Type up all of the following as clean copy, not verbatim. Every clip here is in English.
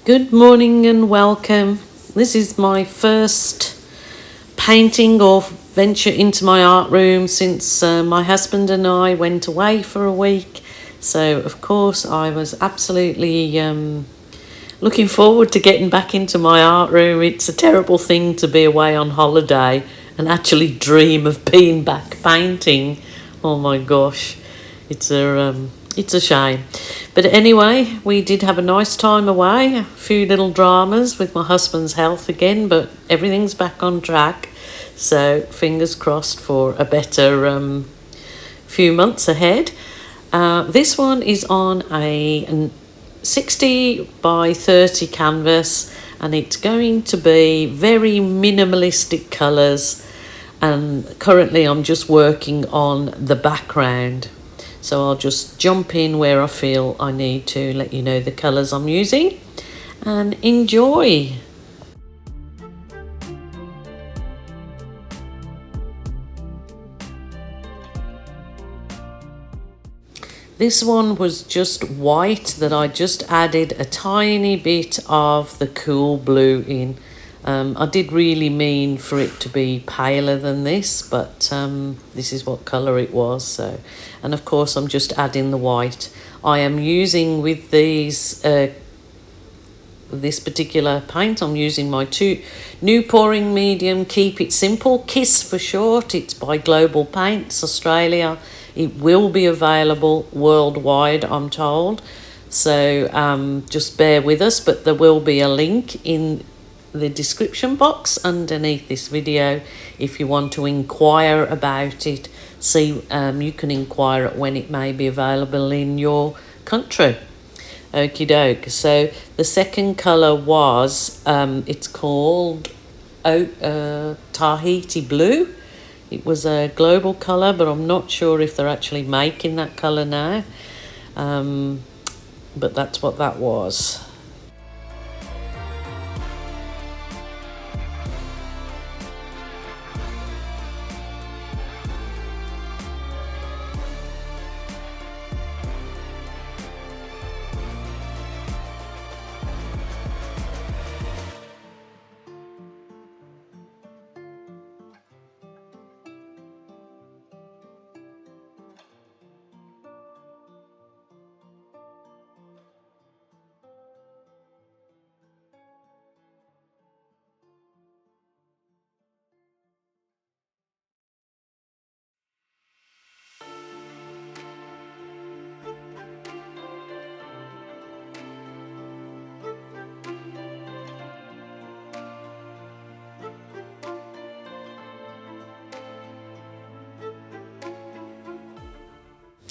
Good morning and welcome. This is my first painting or venture into my art room since my husband and I went away for a week. So, of course, I was absolutely looking forward to getting back into my art room. It's a terrible thing to be away on holiday and actually dream of being back painting. Oh my gosh, it's a shame. But anyway, we did have a nice time away, a few little dramas with my husband's health again, but everything's back on track. So fingers crossed for a better few months ahead. This one is on a 60 by 30 canvas, and it's going to be very minimalistic colours, and currently I'm just working on the background. So I'll just jump in where I feel I need to let you know the colours I'm using and enjoy. This one was just white that I just added a tiny bit of the cool blue in. I did really mean for it to be paler than this, but this is what colour it was. So, and of course I'm just adding the white. I am using with these this particular paint, I'm using my new pouring medium, Keep It Simple, KISS for short. It's by Global Paints Australia. It will be available worldwide, I'm told. So just bear with us, but there will be a link in the description box underneath this video if you want to inquire about it. See, you can inquire at when it may be available in your country. Okie doke. So the second colour was, it's called Tahiti Blue. It was a global colour, but I'm not sure if they're actually making that colour now. But that's what that was.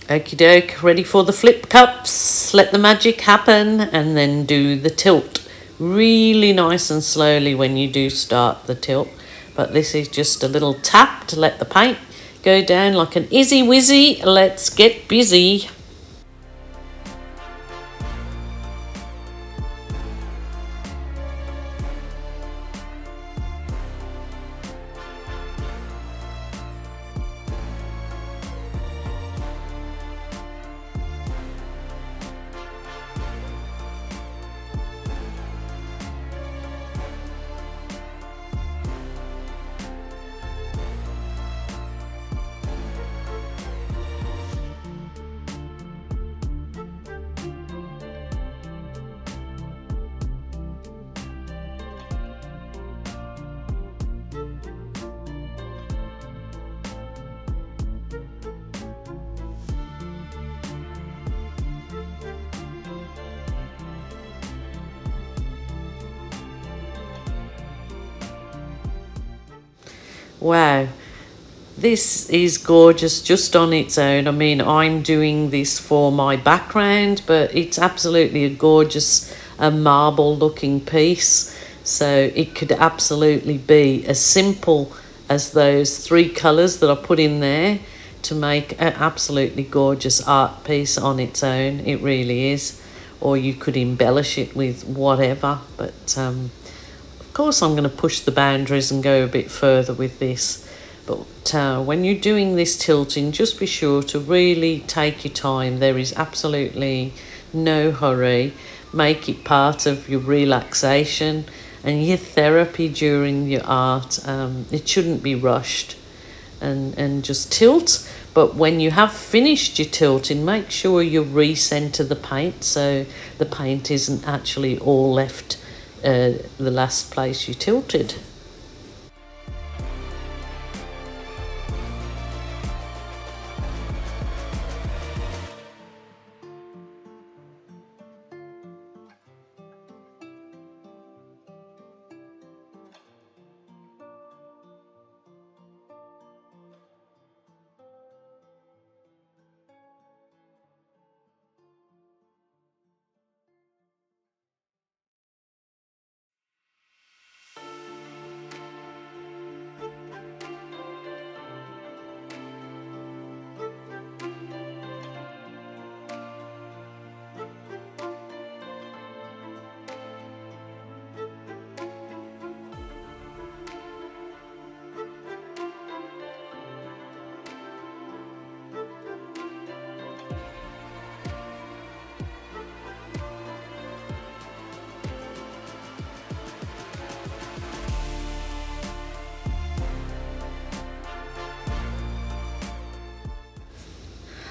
Okie doke, ready for the flip cups. Let the magic happen and then do the tilt. Really nice and slowly when you do start the tilt. But this is just a little tap to let the paint go down like an izzy wizzy. Let's get busy. Wow, this is gorgeous just on its own. I mean, I'm doing this for my background, but it's absolutely a gorgeous marble looking piece. So it could absolutely be as simple as those three colours that I put in there to make an absolutely gorgeous art piece on its own. It really is. Or you could embellish it with whatever, but of course I'm going to push the boundaries and go a bit further with this. But when you're doing this tilting, just be sure to really take your time. There is absolutely no hurry, make it part of your relaxation and your therapy during your art. It shouldn't be rushed and just tilt. But when you have finished your tilting, make sure you recenter the paint so the paint isn't actually all left the last place you tilted.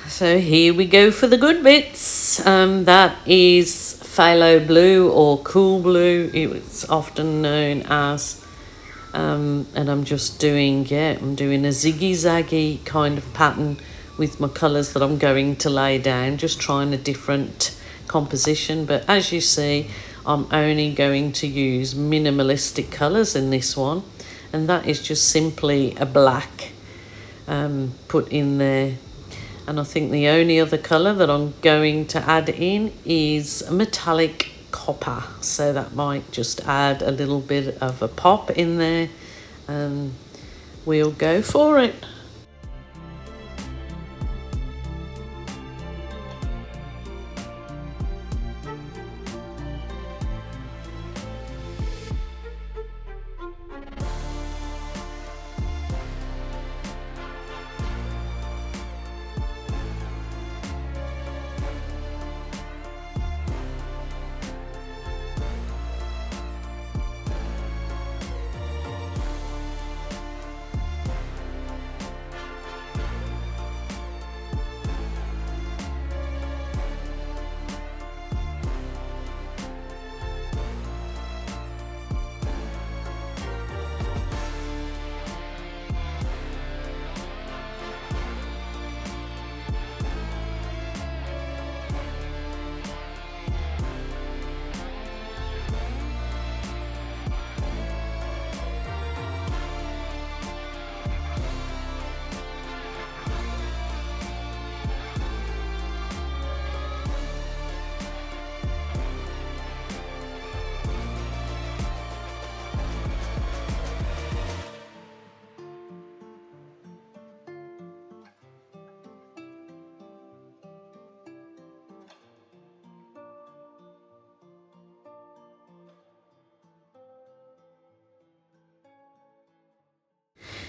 So here we go for the good bits. That is phthalo blue or cool blue, it's often known as. And I'm just doing, I'm doing a ziggy-zaggy kind of pattern with my colours that I'm going to lay down, just trying a different composition. But as you see, I'm only going to use minimalistic colours in this one, and that is just simply a black put in there. And I think the only other colour that I'm going to add in is a metallic copper. So that might just add a little bit of a pop in there. And we'll go for it.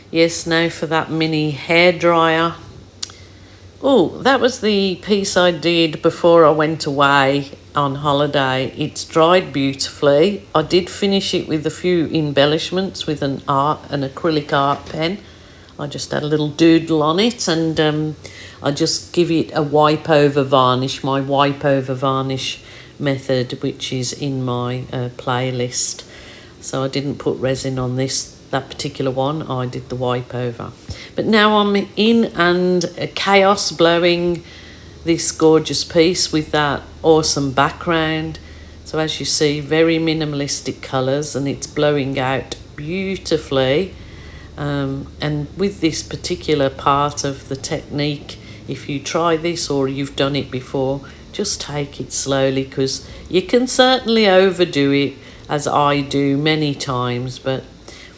Yes, now for that mini hairdryer. Oh, that was the piece I did before I went away on holiday. It's dried beautifully. I did finish it with a few embellishments with an acrylic art pen. I just had a little doodle on it, and I just give it a wipe over varnish, my wipe over varnish method, which is in my playlist. So I didn't put resin on that particular one. I did the wipe over. But now I'm in and chaos blowing this gorgeous piece with that awesome background. So as you see, very minimalistic colours, and it's blowing out beautifully. And with this particular part of the technique, if you try this or you've done it before, just take it slowly, because you can certainly overdo it, as I do many times. But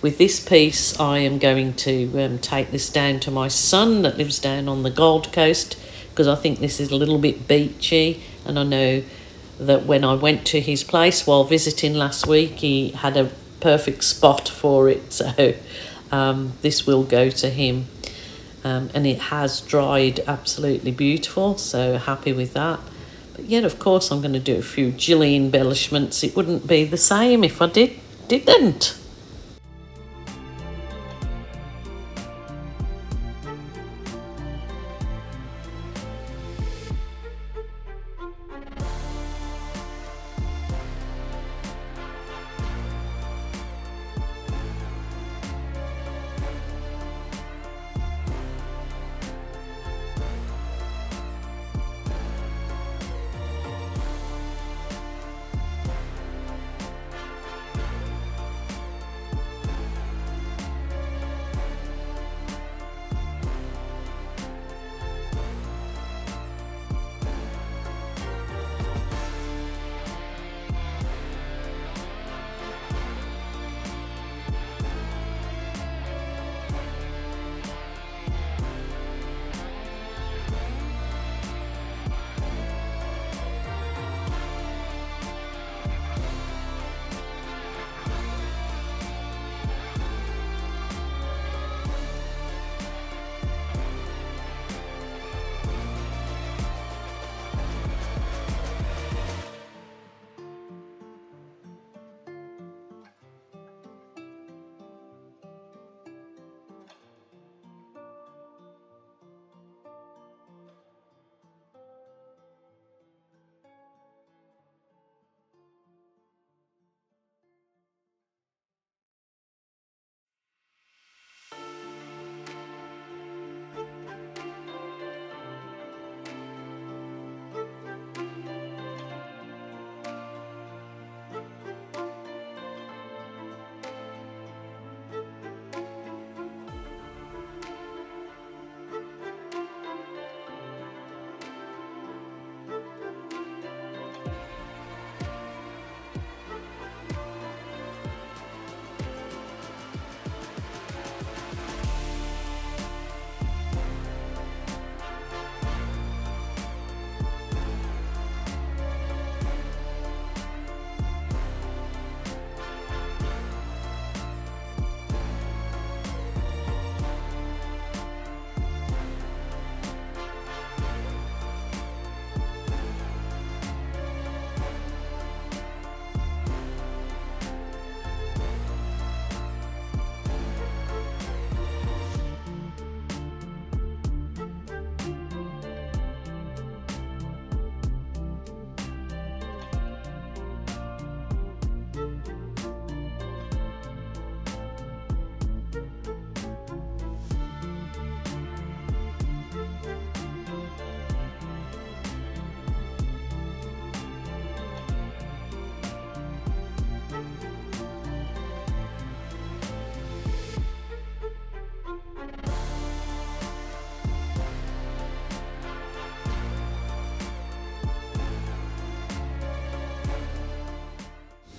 with this piece, I am going to take this down to my son that lives down on the Gold Coast, because I think this is a little bit beachy, and I know that when I went to his place while visiting last week, he had a perfect spot for it. So this will go to him, and it has dried absolutely beautiful, so happy with that. But yet, of course, I'm going to do a few jilly embellishments. It wouldn't be the same if I didn't.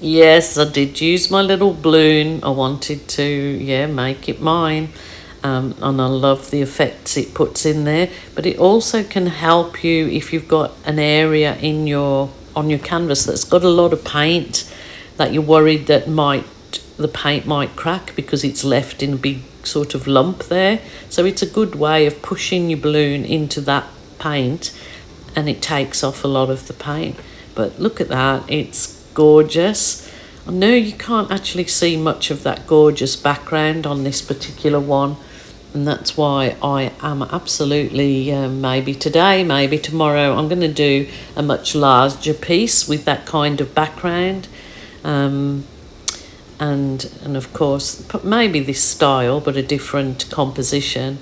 Yes, I did use my little balloon. I wanted to, yeah, make it mine. And I love the effects it puts in there. But it also can help you if you've got an area on your canvas that's got a lot of paint that you're worried that the paint might crack because it's left in a big sort of lump there. So it's a good way of pushing your balloon into that paint, and it takes off a lot of the paint. But look at that, it's gorgeous. I know you can't actually see much of that gorgeous background on this particular one, and that's why I am absolutely, maybe today, maybe tomorrow, I'm going to do a much larger piece with that kind of background. And of course, maybe this style, but a different composition.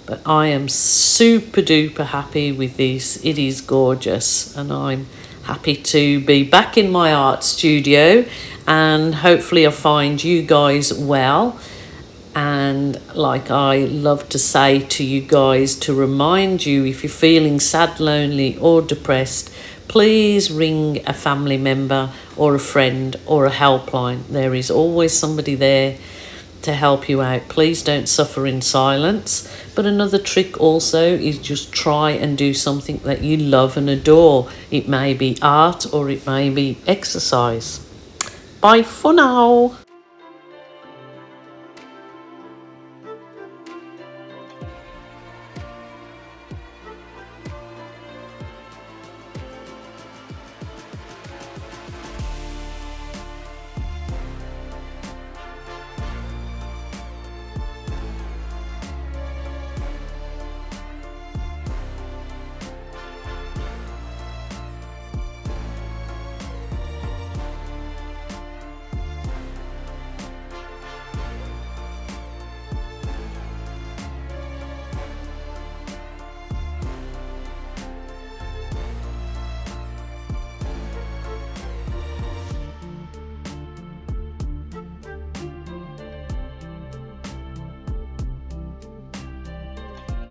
But I am super duper happy with this. It is gorgeous, and I'm happy to be back in my art studio, and hopefully I find you guys well. And like I love to say to you guys, to remind you, if you're feeling sad, lonely or depressed, please ring a family member or a friend or a helpline. There is always somebody there to help you out. Please don't suffer in silence. But another trick also is just try and do something that you love and adore. It may be art or it may be exercise. Bye for now.